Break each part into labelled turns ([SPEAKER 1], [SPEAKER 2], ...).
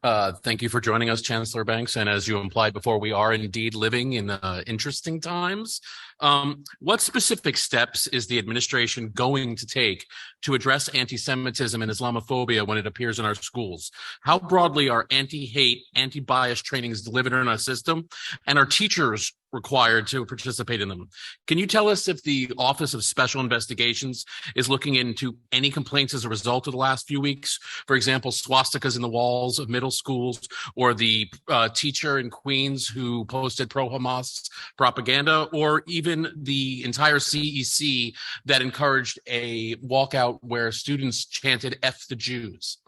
[SPEAKER 1] Thank you for joining us, Chancellor Banks. And as you implied before, we are indeed living in interesting times. What specific steps is the administration going to take to address anti-Semitism and Islamophobia when it appears in our schools? How broadly are anti-hate, anti-bias trainings delivered in our system, and are teachers required to participate in them? Can you tell us if the Office of Special Investigations is looking into any complaints as a result of the last few weeks? For example, swastikas in the walls of middle schools, or the teacher in Queens who posted pro-Hamas propaganda, or even the entire CEC that encouraged a walkout where students chanted "F the Jews."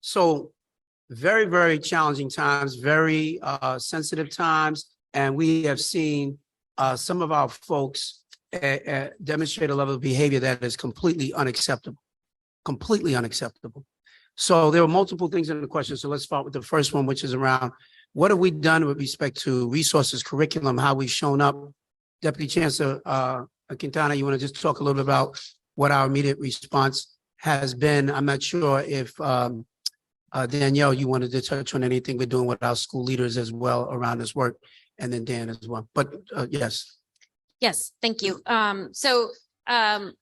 [SPEAKER 2] So very, very challenging times, very sensitive times. And we have seen some of our folks demonstrate a level of behavior that is completely unacceptable, So there are multiple things in the question. So let's start with the first one, which is around what have we done with respect to resources, curriculum, how we've shown up. Deputy Chancellor Quintana, you want to just talk a little bit about what our immediate response has been? I'm not sure if Danielle, you wanted to touch on anything we're doing with our school leaders as well around this work, and then Dan as well. But yes.
[SPEAKER 3] Yes, thank you.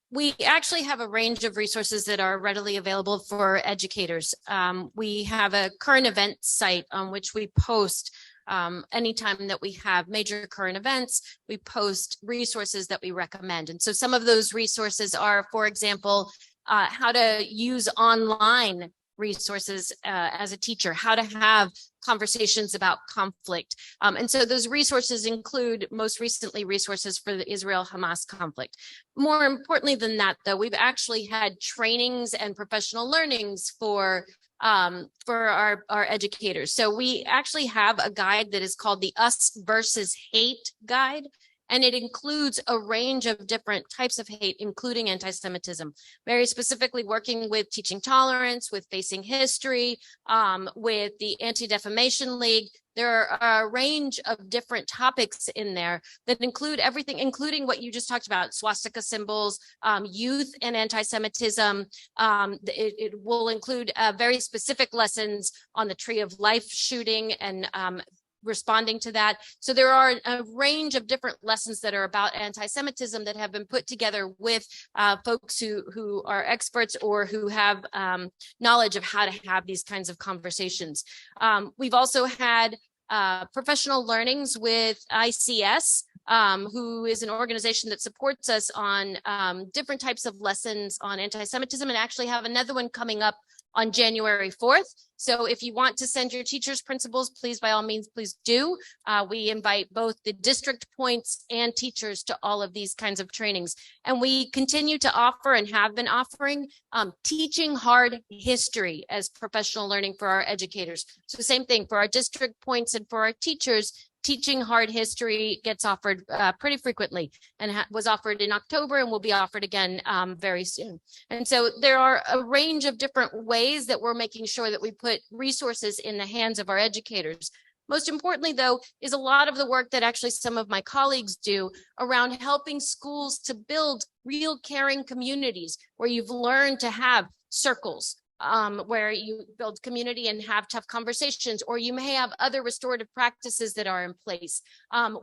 [SPEAKER 3] We actually have a range of resources that are readily available for educators. We have a current event site on which we post anytime that we have major current events, we post resources that we recommend. And so some of those resources are, for example, how to use online resources as a teacher, how to have conversations about conflict. And so those resources include, most recently, resources for the Israel-Hamas conflict. More importantly than that, though, we've actually had trainings and professional learnings for our educators. So we actually have a guide that is called the Us versus Hate Guide. And it includes a range of different types of hate, including anti-Semitism, very specifically working with Teaching Tolerance, with Facing History, with the Anti-Defamation League. There are a range of different topics in there that include everything, including what you just talked about, swastika symbols, youth and anti-Semitism. It will include very specific lessons on the Tree of Life shooting and responding to that. So there are a range of different lessons that are about anti-Semitism that have been put together with folks who are experts or who have knowledge of how to have these kinds of conversations. We've also had professional learnings with ICS, who is an organization that supports us on different types of lessons on anti-Semitism, and actually have another one coming up on January 4th. So if you want to send your teachers, principals, please, by all means, please do. We invite both the district points and teachers to all of these kinds of trainings. And we continue to offer and have been offering teaching hard history as professional learning for our educators. So same thing for our district points and for our teachers. Teaching hard history gets offered pretty frequently, and was offered in October and will be offered again very soon. And so there are a range of different ways that we're making sure that we put resources in the hands of our educators. Most importantly, though, is a lot of the work that actually some of my colleagues do around helping schools to build real caring communities where you've learned to have circles, where you build community and have tough conversations, or you may have other restorative practices that are in place,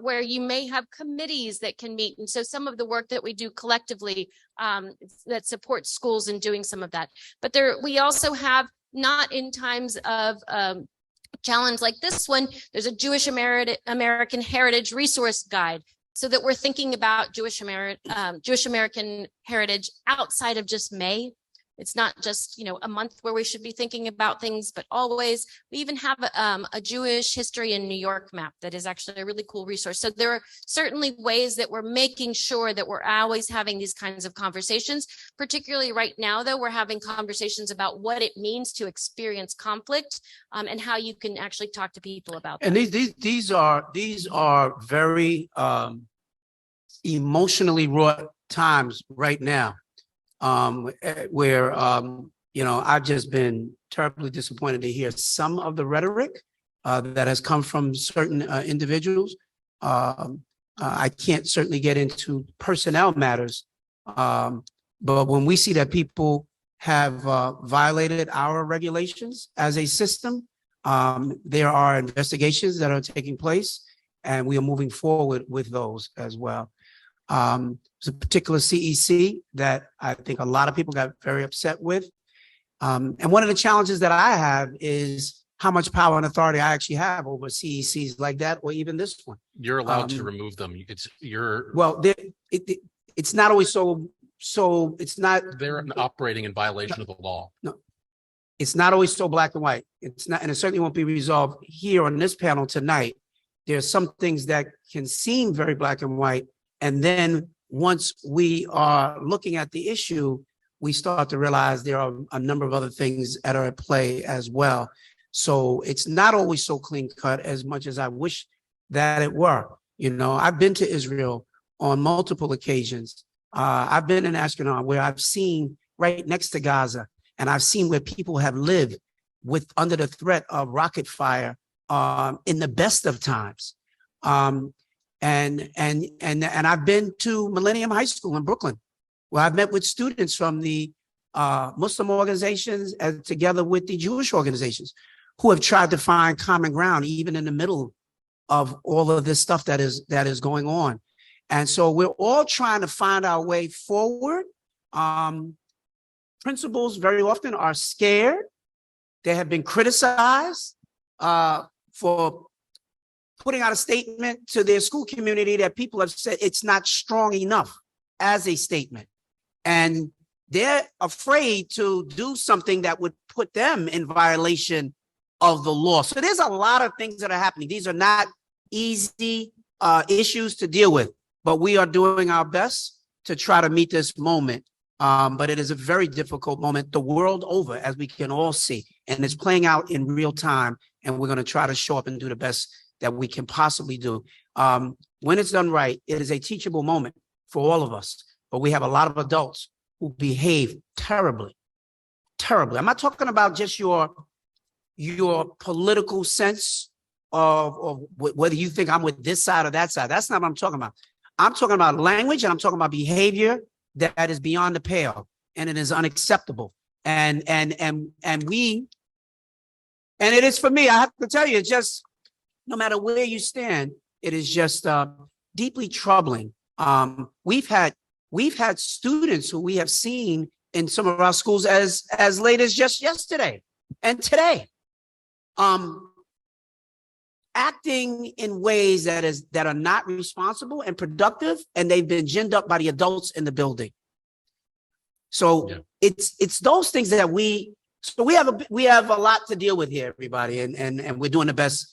[SPEAKER 3] where you may have committees that can meet. And so some of the work that we do collectively that supports schools in doing some of that. But we also have, not in times of challenge like this one, there's a Jewish American Heritage Resource Guide, so that we're thinking about Jewish American heritage outside of just May. It's not just, a month where we should be thinking about things, but always. We even have a Jewish history in New York map that is actually a really cool resource. So there are certainly ways that we're making sure that we're always having these kinds of conversations. Particularly right now, though, we're having conversations about what it means to experience conflict, and how you can actually talk to people about that.
[SPEAKER 2] And these are very emotionally wrought times right now. Where, I've just been terribly disappointed to hear some of the rhetoric that has come from certain individuals. I can't certainly get into personnel matters, but when we see that people have violated our regulations as a system. There are investigations that are taking place, and we are moving forward with those as well. There's a particular CEC that I think a lot of people got very upset with. And one of the challenges that I have is how much power and authority I actually have over CECs like that, or even this one.
[SPEAKER 1] You're allowed to remove them.
[SPEAKER 2] Well, it's not always so it's not.
[SPEAKER 1] They're operating in violation of the law.
[SPEAKER 2] No, it's not always so black and white. It's not, and it certainly won't be resolved here on this panel tonight. There's some things that can seem very black and white, and then once we are looking at the issue, we start to realize there are a number of other things that are at play as well. So it's not always so clean cut as much as I wish that it were. You know, I've been to Israel on multiple occasions. I've been in Ashkelon, where I've seen right next to Gaza, and I've seen where people have lived with under the threat of rocket fire in the best of times. And I've been to Millennium High School in Brooklyn, where I've met with students from the Muslim organizations and together with the Jewish organizations who have tried to find common ground, even in the middle of all of this stuff that is going on. And so we're all trying to find our way forward. Principals very often are scared. They have been criticized for putting out a statement to their school community that people have said it's not strong enough as a statement. And they're afraid to do something that would put them in violation of the law. So there's a lot of things that are happening. These are not easy issues to deal with, but we are doing our best to try to meet this moment. But it is a very difficult moment the world over, as we can all see, and it's playing out in real time. And we're going to try to show up and do the best that we can possibly do. When it's done right, it is a teachable moment for all of us. But we have a lot of adults who behave terribly, terribly. I'm not talking about just your political sense of whether you think I'm with this side or that side. That's not what I'm talking about. I'm talking about language, and I'm talking about behavior that is beyond the pale, and it is unacceptable. And it is, for me, I have to tell you, it's just, no matter where you stand, it is just deeply troubling. We've had students who we have seen in some of our schools as late as just yesterday and today, acting in ways that are not responsible and productive, and they've been ginned up by the adults in the building. So yeah. It's those things that we have a lot to deal with here, everybody, and we're doing the best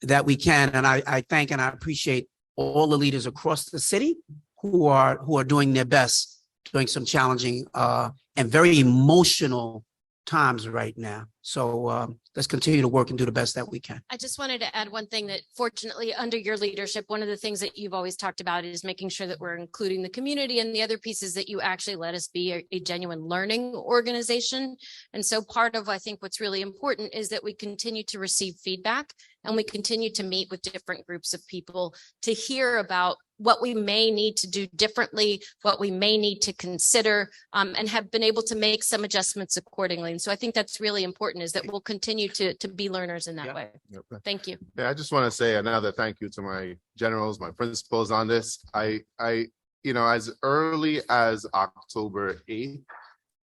[SPEAKER 2] that we can. And I thank and I appreciate all the leaders across the city who are doing their best, doing some challenging and very emotional times right now. So let's continue to work and do the best that we can.
[SPEAKER 3] I just wanted to add one thing, that fortunately under your leadership, one of the things that you've always talked about is making sure that we're including the community, and the other piece is that you actually let us be a genuine learning organization. And so part of, I think, what's really important is that we continue to receive feedback, and we continue to meet with different groups of people to hear about what we may need to do differently, what we may need to consider, and have been able to make some adjustments accordingly. And so I think that's really important, is that we'll continue to be learners in that way. Yep. Thank you.
[SPEAKER 4] Yeah, I just want to say another thank you to my generals, my principals on this. I as early as October 8th,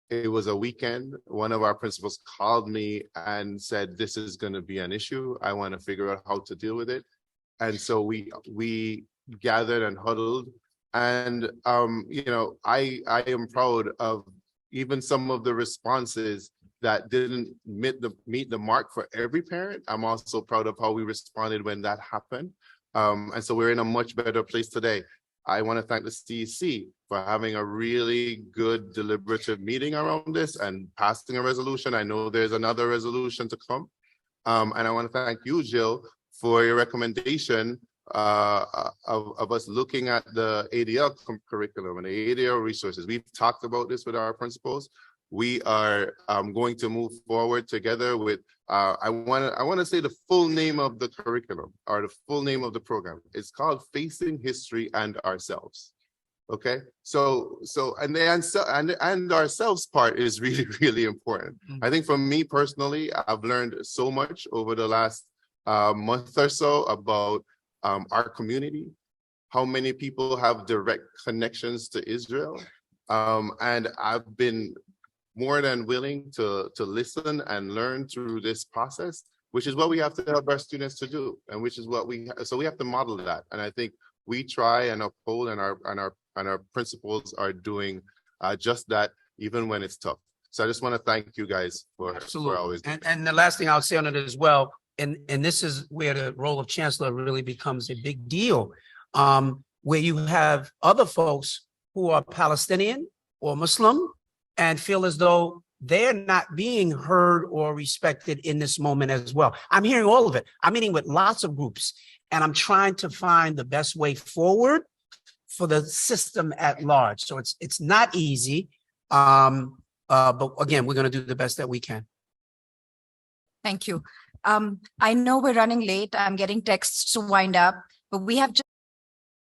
[SPEAKER 4] it was a weekend. One of our principals called me and said, this is going to be an issue. I want to figure out how to deal with it. And so we gathered and huddled, and I am proud of even some of the responses that didn't meet the mark for every parent. I'm also proud of how we responded when that happened, and so we're in a much better place today. I want to thank the CEC for having a really good deliberative meeting around this and passing a resolution. I know there's another resolution to come, and I want to thank you, Jill, for your recommendation of us looking at the ADL curriculum and the ADL resources. We've talked about this with our principals. We are going to move forward together with, I want to say the full name of the curriculum, or the full name of the program. It's called Facing History and Ourselves. Okay, so and ourselves part is really, really important. I think for me personally, I've learned so much over the last month or so about our community, how many people have direct connections to Israel. And I've been more than willing to listen and learn through this process, which is what we have to help our students to do, and which is what we have to model that. And I think we try and uphold, and our principals are doing just that, even when it's tough. So I just want to thank you guys for always.
[SPEAKER 2] And the last thing I'll say on it as well, and this is where the role of chancellor really becomes a big deal, where you have other folks who are Palestinian or Muslim and feel as though they're not being heard or respected in this moment as well. I'm hearing all of it. I'm meeting with lots of groups, and I'm trying to find the best way forward for the system at large. So it's not easy, but again, we're going to do the best that we can.
[SPEAKER 5] Thank you. I know we're running late. I'm getting texts to wind up, but we have